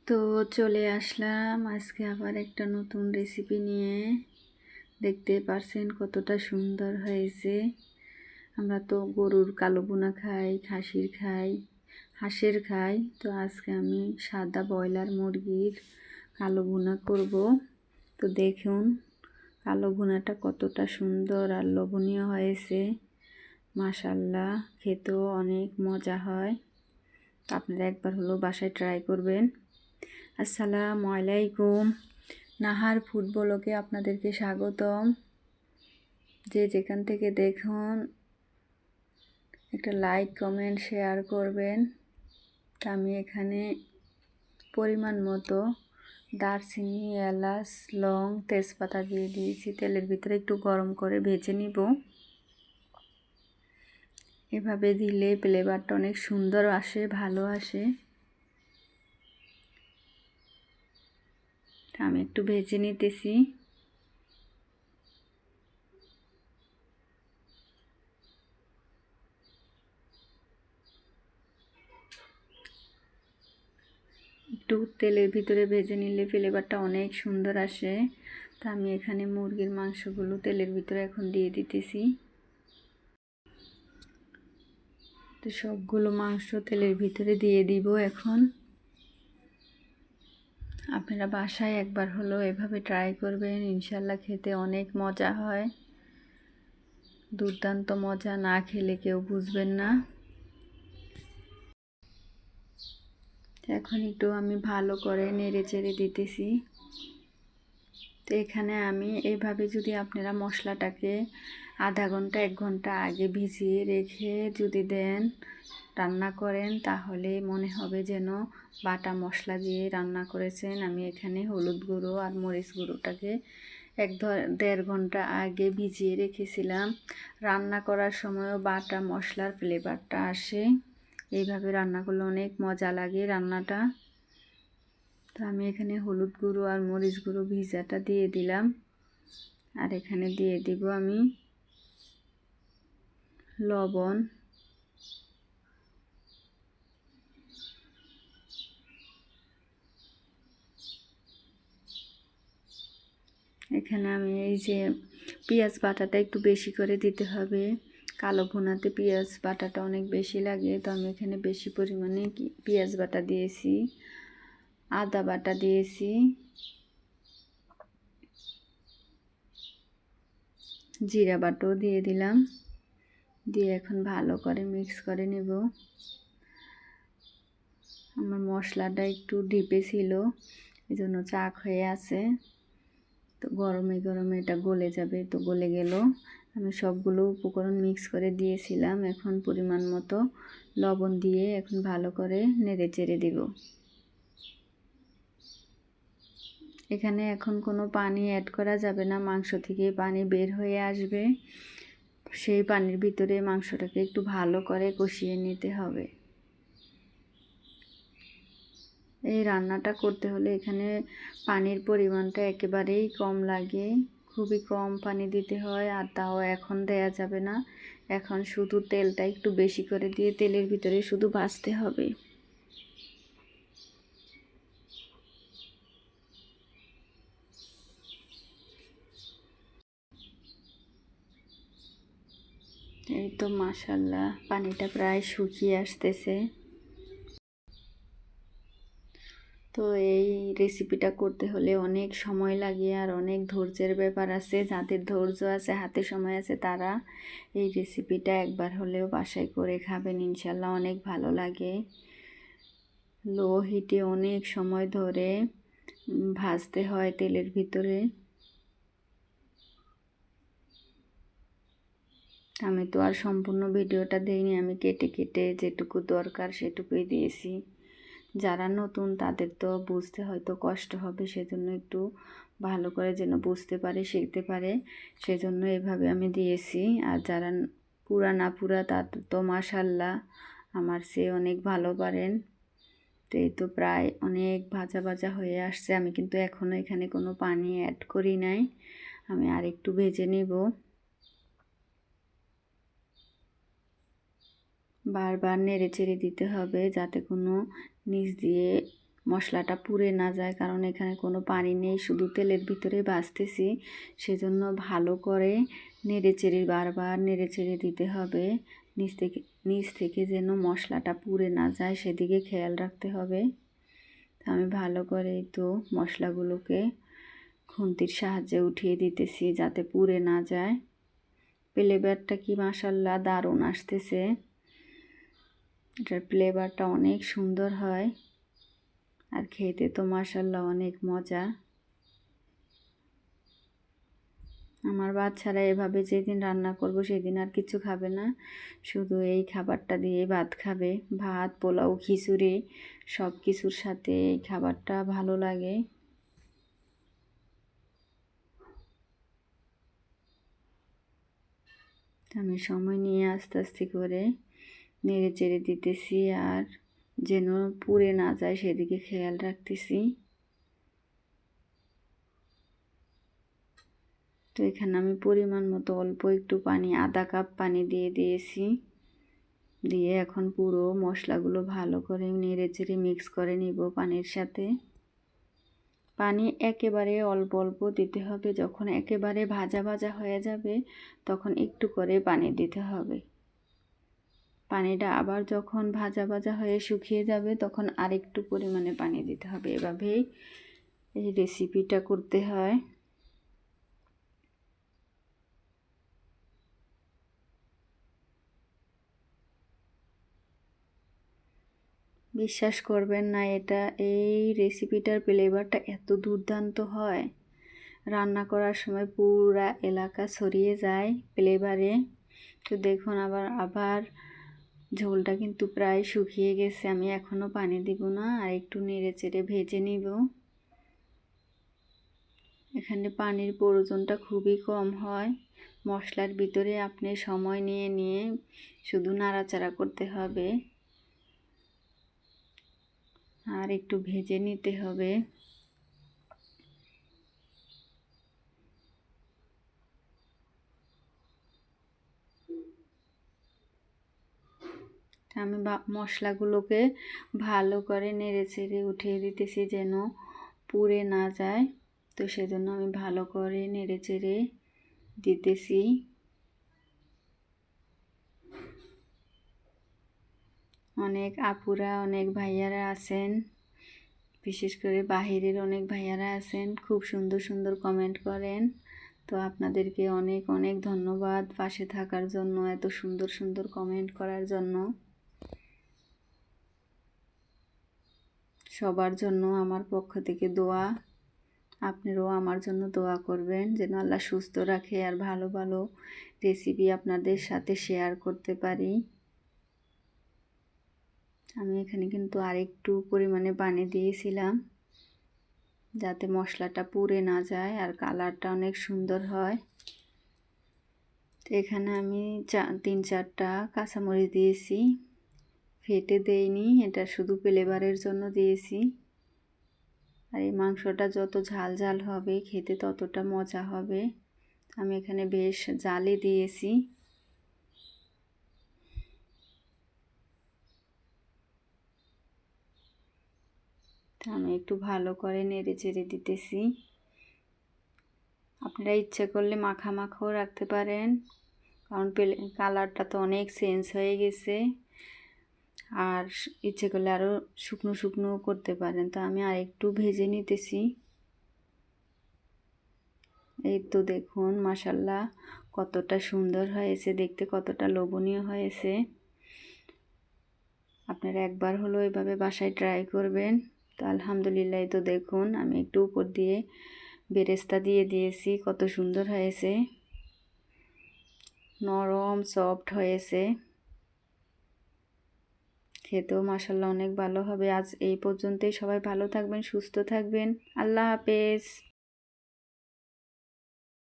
তো চলে আসলাম আজকে আবার একটা নতুন রেসিপি নিয়ে। দেখতে পারছেন কতটা সুন্দর হয়েছে। আমরা তো গরুর কালো বোনা খাই, খাসির খাই, হাঁসের খাই। তো আজকে আমি সাদা ব্রয়লার মুরগির কালো বোনা করব। তো দেখুন কালো বোনাটা কতটা সুন্দর আর লোভনীয় হয়েছে। মাশাআল্লাহ, খেতেও অনেক মজা হয়। তো আপনারা একবার হলো বাসায় ট্রাই করবেন। আসসালামু আলাইকুম, নাহার ফুড ব্লগে আপনাদেরকে স্বাগতম। যে যেখান থেকে দেখুন একটা লাইক, কমেন্ট, শেয়ার করবেন। তা আমি এখানে পরিমাণ মতো দারচিনি, এলাচ, লং, তেজপাতা দিয়ে দিয়েছি। তেলের ভিতরে একটু গরম করে ভেজে নিব। এভাবে দিলে ফ্লেভারটা অনেক সুন্দর আসে, ভালো আসে। আমি একটু ভেজে নিতেছি। একটু তেলের ভিতরে ভেজে নিলে ফ্লেভারটা অনেক সুন্দর আসে। তা আমি এখানে মুরগির মাংসগুলো তেলের ভিতরে এখন দিয়ে দিতেছি। তো সবগুলো মাংস তেলের ভিতরে দিয়ে দিব এখন। আপনারা বাসায় একবার হলো এভাবে ট্রাই করবেন, ইনশাল্লাহ খেতে অনেক মজা হয়। দুর্দান্ত মজা, না খেলে কেউ বুঝবেন না। এখন একটু আমি ভালো করে নেড়ে চেড়ে দিতেছি। তো এখানে আমি এইভাবে যদি আপনারা মশলাটাকে আধা ঘন্টা 1 ঘন্টা আগে ভিজিয়ে রেখে যদি দেন, রান্না করেন, তাহলে মনে হবে যেন বাটা মশলা দিয়ে রান্না করেছেন। আমি এখানে হলুদ গুঁড়ো আর মরিচ গুঁড়োটাকে 1-1.5 ঘন্টা আগে ভিজিয়ে রেখেছিলাম। রান্না করার সময়ও বাটা মশলার ফ্লেভারটা আসে। এইভাবে রান্না করলে অনেক মজা লাগে রান্নাটা। তো আমি এখানে হলুদ গুঁড়ো আর মরিচ গুঁড়ো ভিজাটা দিয়ে দিলাম। আর এখানে দিয়ে দিব আমি লবণ। এখানে আমি এই যে পেঁয়াজ বাটাটা একটু বেশি করে দিতে হবে। কালো ভুনাতে পেঁয়াজ বাটাটা অনেক বেশি লাগে। তো আমি এখানে বেশি পরিমাণে পেঁয়াজ বাটা দিয়েছি, আদা বাটা দিয়েছি, জিরা বাটাও দিয়ে দিলাম। দিয়ে এখন ভালো করে মিক্স করে নেব। আমার মশলাটা একটু ডিপে ছিল, এই জন্য চাক হয়ে আছে। তো গরমে গরমে এটা গলে যাবে। তো গলে গেল। আমি সবগুলো উপকরণ মিক্স করে দিয়েছিলাম। এখন পরিমাণ মতো লবণ দিয়ে এখন ভালো করে নেড়ে চেড়ে দিব। এখানে এখন কোনো পানি অ্যাড করা যাবে না, মাংস থেকে পানি বের হয়ে আসবে। সেই পানির ভিতরে মাংসটাকে একটু ভালো করে কষিয়ে নিতে হবে। এই রান্নাটা করতে হলে এখানে পানির পরিমাণটা একেবারেই কম লাগে, খুবই কম পানি দিতে হয়। আর তাও এখন দেয়া যাবে না, এখন শুধু তেলটা একটু বেশি করে দিয়ে তেলের ভিতরে শুধু ভাজতে হবে। এই তো মাশাআল্লাহ, পানিটা প্রায় শুকিয়ে আসতেছে। তো এই রেসিপিটা করতে হলে অনেক সময় লাগে আর অনেক ধৈর্যের ব্যাপার আছে। যাদের ধৈর্য আছে, হাতে সময় আছে, তারা এই রেসিপিটা একবার হলেও বাসায় করে খাবেন, ইনশাল্লাহ অনেক ভালো লাগে। লো হিটে অনেক সময় ধরে ভাজতে হয় তেলের ভিতরে। আমি তো আর সম্পূর্ণ ভিডিওটা দেইনি, আমি কেটে কেটে যেটুকু দরকার সেটুকুই দিয়েছি। যারা নতুন তাদের তো বুঝতে হয়তো কষ্ট হবে, সেজন্য একটু ভালো করে যেন বুঝতে পারে, শিখতে পারে, সেজন্য এভাবে আমি দিয়েছি। আর যারা পুরা তাদের তো মাশাআল্লাহ আমার চেয়ে অনেক ভালো পারেন। তো এই তো প্রায় অনেক ভাজা ভাজা হয়ে আসছে। আমি কিন্তু এখনও এখানে কোনো পানি অ্যাড করি নাই, আমি আর একটু ভেজে নেব। বারবার নেড়ে চেড়ে দিতে হবে যাতে কোনো নিচ দিয়ে মশলাটা পুড়ে না যায়, কারণ এখানে কোনো পানি নেই, শুধু তেলের ভিতরে ভাজতেছি। সেজন্য ভালো করে নেড়েচেড়ে বারবার নেড়েচেড়ে দিতে হবে, নিচ থেকে যেন মশলাটা পুড়ে না যায় সেদিকে খেয়াল রাখতে হবে। আমি ভালো করে তো মশলাগুলোকে খুন্তির সাহায্যে উঠিয়ে দিতেছি যাতে পুড়ে না যায়। ফ্লেভারটা কি মাশাআল্লাহ দারুণ আসতেছে, এটার ফ্লেভারটা অনেক সুন্দর হয় আর খেতে তো মাশাআল্লাহ অনেক মজা। আমার বাচ্চারা এভাবে যেদিন রান্না করব সেদিন আর কিছু খাবে না, শুধু এই খাবারটা দিয়ে ভাত খাবে। ভাত, পোলাও, খিচুড়ি সব কিছুর সাথে এই খাবারটা ভালো লাগে। আমি সময় নিয়ে আস্তে আস্তে করে নেড়ে চেড়ে দিতেছি আর যেন পুড়ে না যায় সেদিকে খেয়াল রাখতেছি। তো এখানে আমি পরিমাণ মতো অল্প একটু পানি, আধা কাপ পানি দিয়ে দিয়েছি। দিয়ে এখন পুরো মশলাগুলো ভালো করে নেড়ে চেড়ে মিক্স করে নিব পানির সাথে। পানি একেবারে অল্প অল্প দিতে হবে, যখন একেবারে ভাজা ভাজা হয়ে যাবে তখন একটু করে পানি দিতে হবে। পানিটা আবার যখন ভাজা ভাজা হয়ে শুকিয়ে যাবে তখন আরেকটু পরিমাণে পানি দিতে হবে। এভাবেই এই রেসিপিটা করতে হয়। বিশ্বাস করবেন না, এই রেসিপিটার ফ্লেভারটা এত দুর্দান্ত হয়, রান্না করার সময় পুরা এলাকা ছড়িয়ে যায় ফ্লেভারে। তো দেখুন আবার ঝোলটা কিন্তু প্রায় শুকিয়ে গেছে। আমি এখনও পানি দিব না, আর একটু নেড়ে চেড়ে ভেজে নিব। এখানে পানির প্রয়োজনটা খুবই কম হয়। মশলার ভিতরে আপনি সময় নিয়ে নিয়ে শুধু নাড়াচাড়া করতে হবে আর একটু ভেজে নিতে হবে। আমি মশলাগুলোকে ভালো করে নেড়ে চেড়ে উঠিয়ে দিতেছি যেন পুড়ে না যায়। তো সেজন্য আমি ভালো করে নেড়ে চেড়ে দিতেছি। অনেক আপুরা, অনেক ভাইয়ারা আছেন, বিশেষ করে বাহিরের অনেক ভাইয়ারা আছেন, খুব সুন্দর সুন্দর কমেন্ট করেন। তো আপনাদেরকে অনেক অনেক ধন্যবাদ পাশে থাকার জন্য, এত সুন্দর সুন্দর কমেন্ট করার জন্য। সবার জন্য আমার পক্ষ থেকে দোয়া। আপনারাও আমার জন্য দোয়া করবেন যেন আল্লাহ সুস্থ রাখে আর ভালো ভালো রেসিপি আপনাদের সাথে শেয়ার করতে পারি। আমি এখানে কিন্তু আরেকটু পরিমাণে পানি দিয়েছিলাম যাতে মশলাটা পুড়ে না যায় আর কালারটা অনেক সুন্দর হয়। তো এখানে আমি 3-4টা কাঁচামরিচ দিয়েছি, ফেটে দেইনি, এটা শুধু ফ্লেভারের জন্য দিয়েছি। আর এই মাংসটা যত ঝাল ঝাল হবে খেতে ততটা মজা হবে। আমি এখানে বেশ জালই দিয়েছি। আমি একটু ভালো করে নেড়ে চেড়ে দিতেছি। আপনারা ইচ্ছে করলে মাখা মাখাও রাখতে পারেন, কারণ কালারটা তো অনেক চেঞ্জ হয়ে গেছে। আর ইচ্ছে করলে আরও শুকনো শুকনোও করতে পারেন। তো আমি আর একটু ভেজে নিতেছি। এই তো দেখুন মাশাআল্লাহ কতটা সুন্দর হয়েছে দেখতে, কতটা লোভনীয় হয়েছে। আপনারা একবার হলো এভাবে বাসায় ট্রাই করবেন। তো আলহামদুলিল্লাহ, তো দেখুন আমি একটু উপর দিয়ে বেরেস্তা দিয়ে দিয়েছি, কত সুন্দর হয়েছে, নরম সফট হয়েছে, খেতেও মাশাআল্লাহ অনেক ভালো হবে। আজ এই পর্যন্তই, সবাই ভালো থাকবেন, সুস্থ থাকবেন, আল্লাহ হাফেজ।